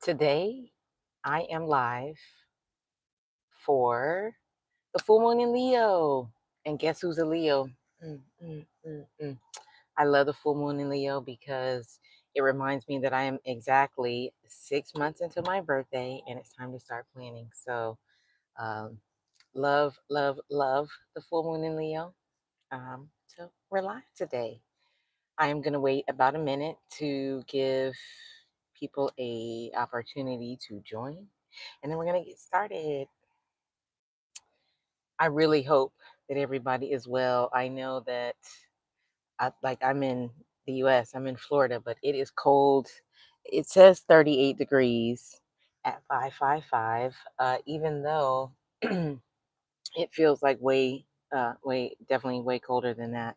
Today, I am live for the full moon in Leo. And guess who's a Leo? Mm, mm, mm, mm. I love the full moon in Leo because it reminds me that I am exactly 6 months into my birthday and it's time to start planning. So, love, love, love the full moon in Leo. So, we're live today. I am going to wait about a minute to give people a opportunity to join, and then we're going to get started. I really hope that everybody is well. I know that I'm in the US, I'm in Florida, but it is cold. It says 38 degrees at 555, even though it feels like definitely way colder than that.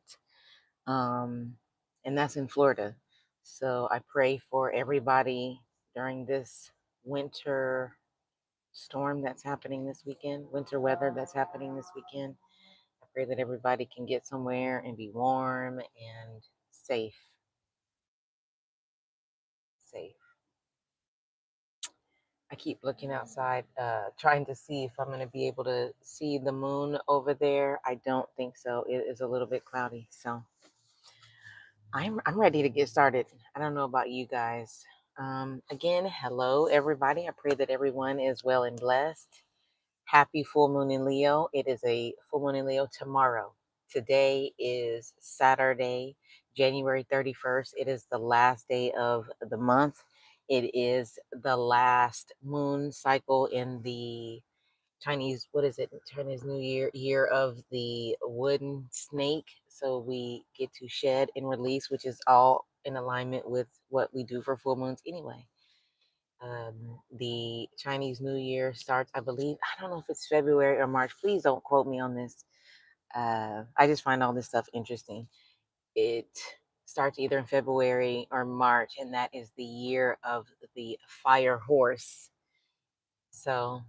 And that's in Florida. So I pray for everybody during this winter storm that's happening this weekend, winter weather that's happening this weekend. I pray that everybody can get somewhere and be warm and safe. Safe. I keep looking outside, trying to see if I'm going to be able to see the moon over there. I don't think so. It is a little bit cloudy. So I'm ready to get started. I don't know about you guys. Again, hello everybody. I pray that everyone is well and blessed. Happy full moon in Leo. It is a full moon in Leo tomorrow. Today is Saturday, January 31st. It is the last day of the month. It is the last moon cycle in the Chinese, what is it? Chinese New Year, year of the wooden snake. So we get to shed and release, which is all in alignment with what we do for full moons anyway. The Chinese New Year starts, I believe, I don't know if it's February or March. Please don't quote me on this. I just find all this stuff interesting. It starts either in February or March, and that is the year of the fire horse. So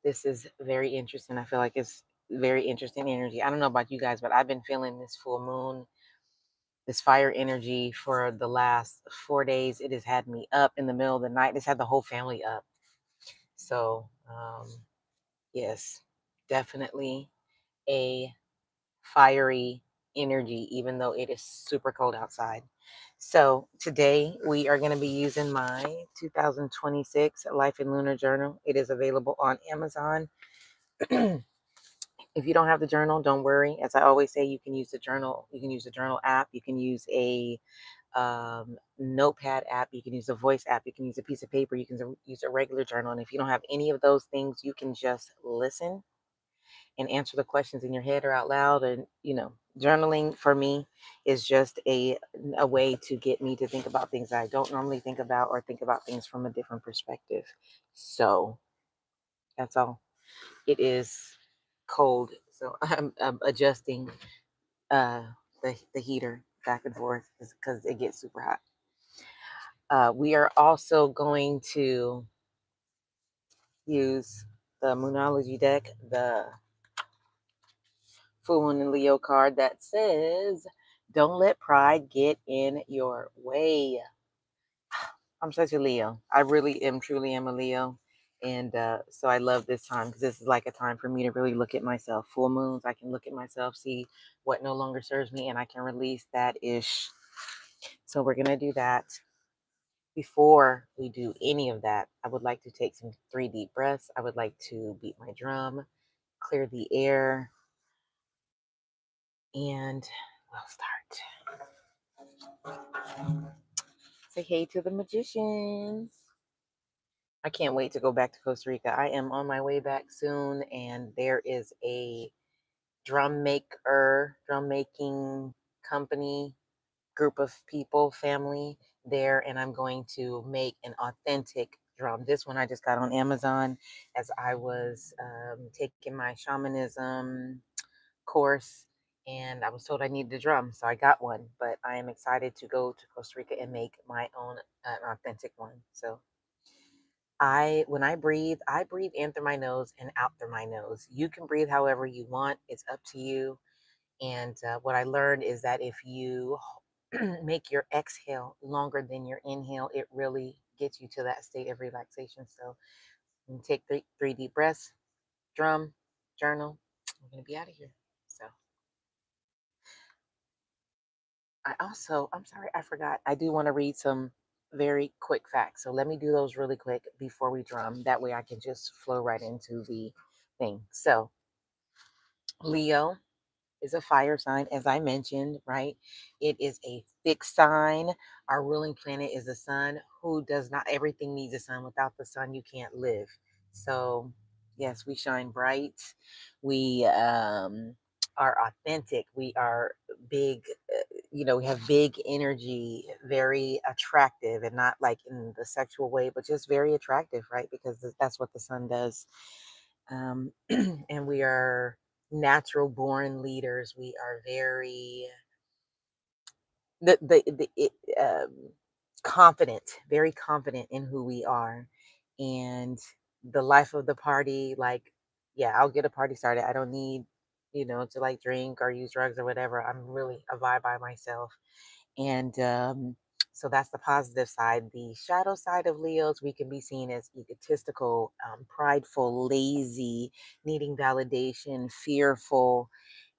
this is very interesting. I feel like it's very interesting energy. I don't know about you guys, but I've been feeling this full moon, this fire energy for the last 4 days. It has had me up in the middle of the night. It's had the whole family up. So, yes, definitely a fiery energy, even though it is super cold outside. So, today we are going to be using my 2026 Life Lunar Journal. It is available on Amazon. If you don't have the journal, don't worry. As I always say, you can use the journal. You can use the journal app. You can use a notepad app. You can use a voice app. You can use a piece of paper. You can use a regular journal. And if you don't have any of those things, you can just listen and answer the questions in your head or out loud. And journaling for me is just a way to get me to think about things that I don't normally think about, or think about things from a different perspective. So that's all. It is cold, so I'm adjusting the heater back and forth because it gets super hot. We are also going to use the Moonology deck, the Full Moon and Leo card that says, "Don't let pride get in your way." I'm such a Leo. I really am, truly am a Leo. And so I love this time because this is like a time for me to really look at myself. Full moons, I can look at myself, see what no longer serves me, and I can release that ish. So we're going to do that. Before we do any of that, I would like to take some 3 deep breaths. I would like to beat my drum, clear the air, and we'll start. Say hey to the magicians. I can't wait to go back to Costa Rica. I am on my way back soon, and there is a drum making company, group of people, family there, and I'm going to make an authentic drum. This one I just got on Amazon as I was taking my shamanism course, and I was told I needed a drum, so I got one. But I am excited to go to Costa Rica and make my own authentic one. So when I breathe in through my nose and out through my nose. You can breathe however you want. It's up to you. And what I learned is that if you make your exhale longer than your inhale, it really get you to that state of relaxation. So you take three deep breaths, drum, journal. I'm gonna be out of here. So I'm sorry, I forgot. I do want to read some very quick facts. So let me do those really quick before we drum. That way I can just flow right into the thing. So Leo is a fire sign, as I mentioned, right? It is a fixed sign. Our ruling planet is the sun, who does not, everything needs a sun. Without the sun, you can't live. So, yes, we shine bright. We are authentic. We are big, we have big energy, very attractive, and not like in the sexual way, but just very attractive, right? Because that's what the sun does. And we are natural born leaders. We are very the it, confident, very confident in who we are, and the life of the party. Like, yeah, I'll get a party started. I don't need, to like drink or use drugs or whatever. I'm really a vibe by myself, and so that's the positive side. The shadow side of Leos, we can be seen as egotistical, prideful, lazy, needing validation, fearful,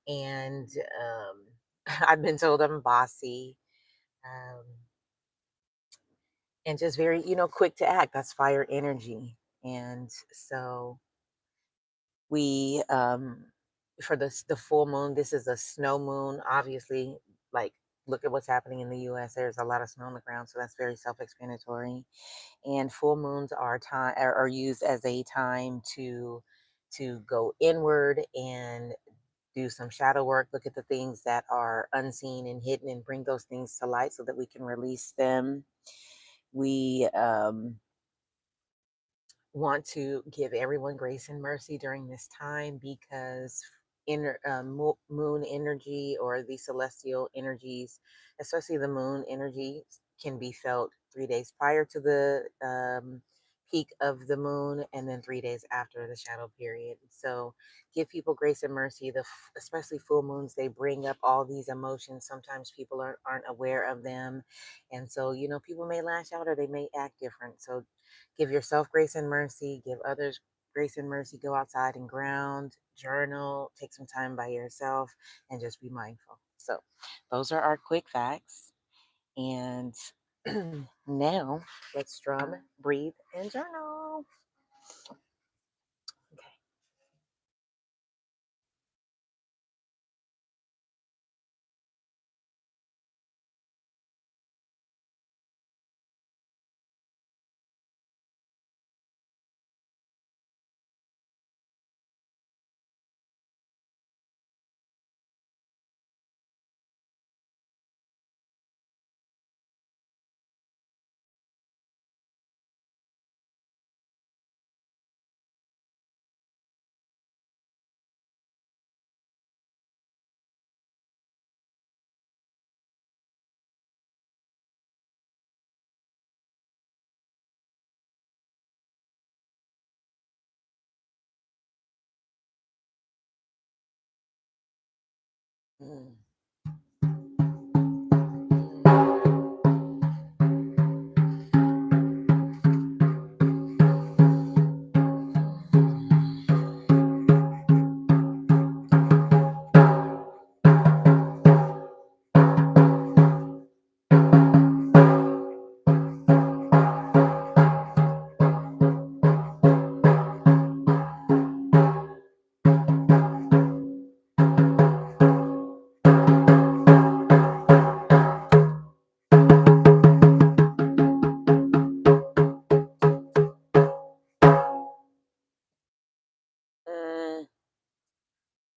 and I've been told I'm bossy, um, and just very, quick to act. That's fire energy. And so we, for the full moon, this is a snow moon, obviously. Like, look at what's happening in the US. There's a lot of snow on the ground, so that's very self-explanatory. And full moons are used as a time to go inward and do some shadow work, look at the things that are unseen and hidden, and bring those things to light so that we can release them. We want to give everyone grace and mercy during this time, because moon energy, or the celestial energies, especially the moon energy, can be felt 3 days prior to the peak of the moon, and then 3 days after the shadow period. So give people grace and mercy. Especially full moons, they bring up all these emotions. Sometimes people aren't aware of them, and so people may lash out or they may act different. So give yourself grace and mercy, give others grace and mercy, go outside and ground, journal, take some time by yourself, and just be mindful. So, those are our quick facts. And now let's drum, breathe, and journal. Okay. Mm. Mm.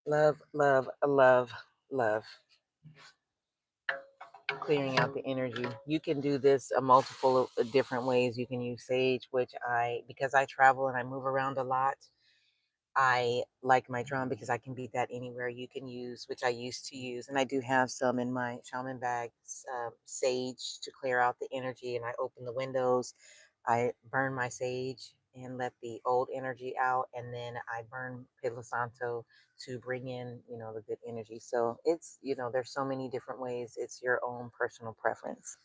Love, love, love, love. Clearing out the energy. You can do this a multiple of different ways. You can use sage, which because I travel and I move around a lot, I like my drum because I can beat that anywhere. You can use, which I used to use, and I do have some in my shaman bags, sage to clear out the energy, and I open the windows. I burn my sage and let the old energy out, and then I burn Palo Santo to bring in, the good energy. So it's, there's so many different ways. It's your own personal preference.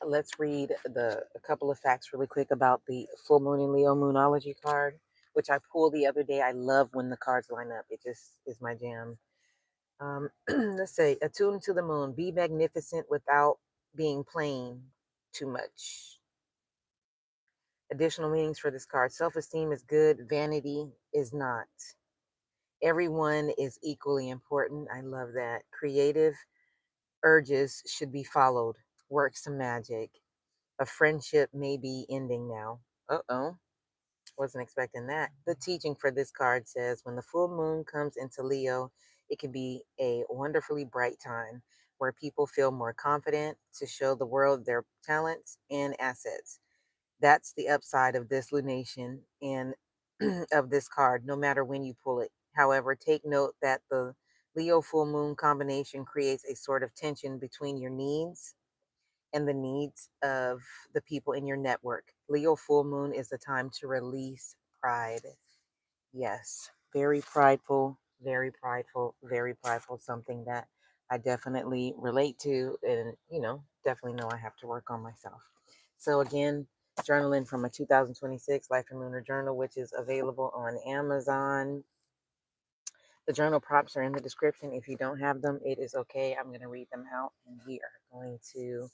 Let's read a couple of facts really quick about the full moon and Leo moonology card, which I pulled the other day. I love when the cards line up. It just is my jam. Let's say, attuned to the moon, be magnificent without being plain too much. Additional meanings for this card: self-esteem is good, vanity is not. Everyone is equally important. I love that. Creative urges should be followed. Work some magic. A friendship may be ending now. Uh-oh. Wasn't expecting that. The teaching for this card says when the full moon comes into Leo, it can be a wonderfully bright time where people feel more confident to show the world their talents and assets. That's the upside of this lunation and of this card, no matter when you pull it. However, take note that the Leo full moon combination creates a sort of tension between your needs and the needs of the people in your network. Leo full moon is the time to release pride. Yes, very prideful, very prideful, very prideful. Something that I definitely relate to, and definitely know I have to work on myself. So again, journaling from a 2026 Life Lunar Journal, which is available on Amazon. The journal prompts are in the description. If you don't have them, it is okay. I'm going to read them out, and we are going to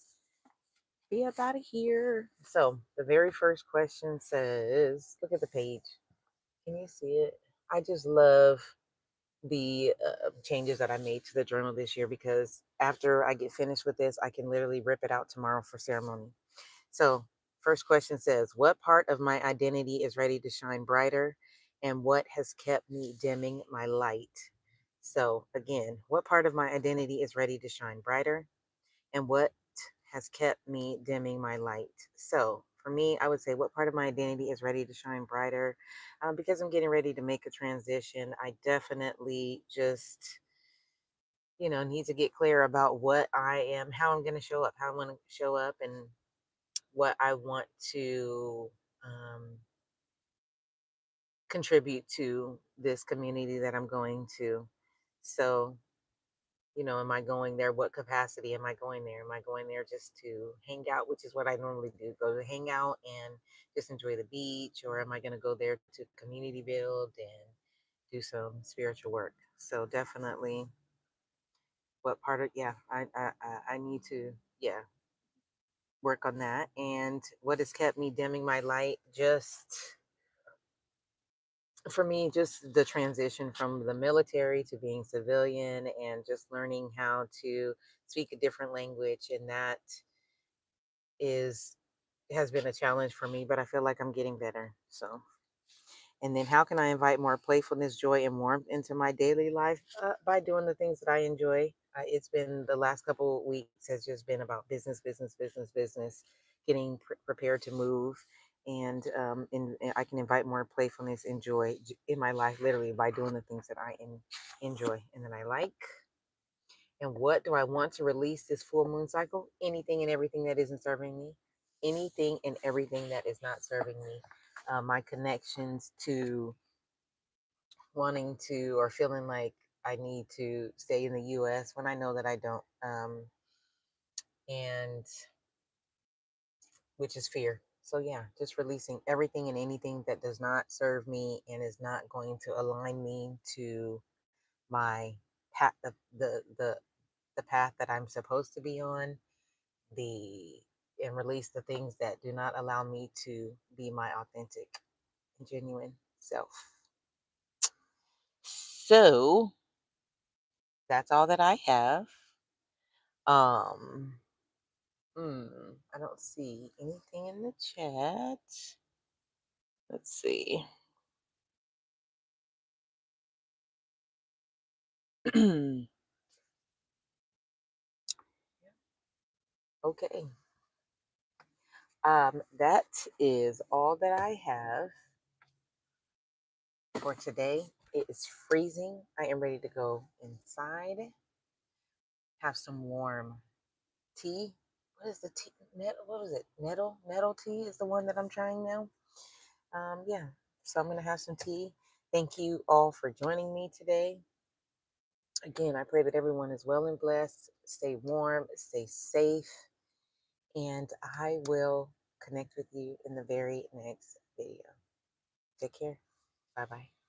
be up out of here. So the very first question says, look at the page. Can you see it? I just love the changes that I made to the journal this year, because after I get finished with this, I can literally rip it out tomorrow for ceremony. So, first question says, what part of my identity is ready to shine brighter, and what has kept me dimming my light? So, again, what part of my identity is ready to shine brighter, and what has kept me dimming my light? So, for me, I would say, what part of my identity is ready to shine brighter? Because I'm getting ready to make a transition, I definitely just, need to get clear about what I am, how I'm going to show up, how I want to show up, and what I want to contribute to this community that I'm going to. So, am I going there? What capacity am I going there? Am I going there just to hang out, which is what I normally do, go to hang out and just enjoy the beach? Or am I going to go there to community build and do some spiritual work? So definitely, what part of, yeah, I need to, yeah, work on that. And what has kept me dimming my light? Just, for me, just the transition from the military to being civilian, and just learning how to speak a different language, and that is has been a challenge for me, but I feel like I'm getting better. So, and then how can I invite more playfulness, joy, and warmth into my daily life? By doing the things that I enjoy. It's been, the last couple of weeks has just been about business, business, business, business, getting prepared to move. And I can invite more playfulness and joy in my life, literally by doing the things that I enjoy and that I like. And what do I want to release this full moon cycle? Anything and everything that isn't serving me. Anything and everything that is not serving me. My connections to wanting to, or feeling like I need to stay in the US when I know that I don't. And which is fear. So yeah, just releasing everything and anything that does not serve me and is not going to align me to my path, the path that I'm supposed to be on, the and release the things that do not allow me to be my authentic and genuine self. So that's all that I have. Um, I don't see anything in the chat. Let's see. Okay. That is all that I have for today. It is freezing. I am ready to go inside, have some warm tea. What is the tea? What was it? Nettle tea is the one that I'm trying now. Yeah. So I'm gonna have some tea. Thank you all for joining me today. Again, I pray that everyone is well and blessed. Stay warm, stay safe, And I will connect with you in the very next video. Take care. Bye bye.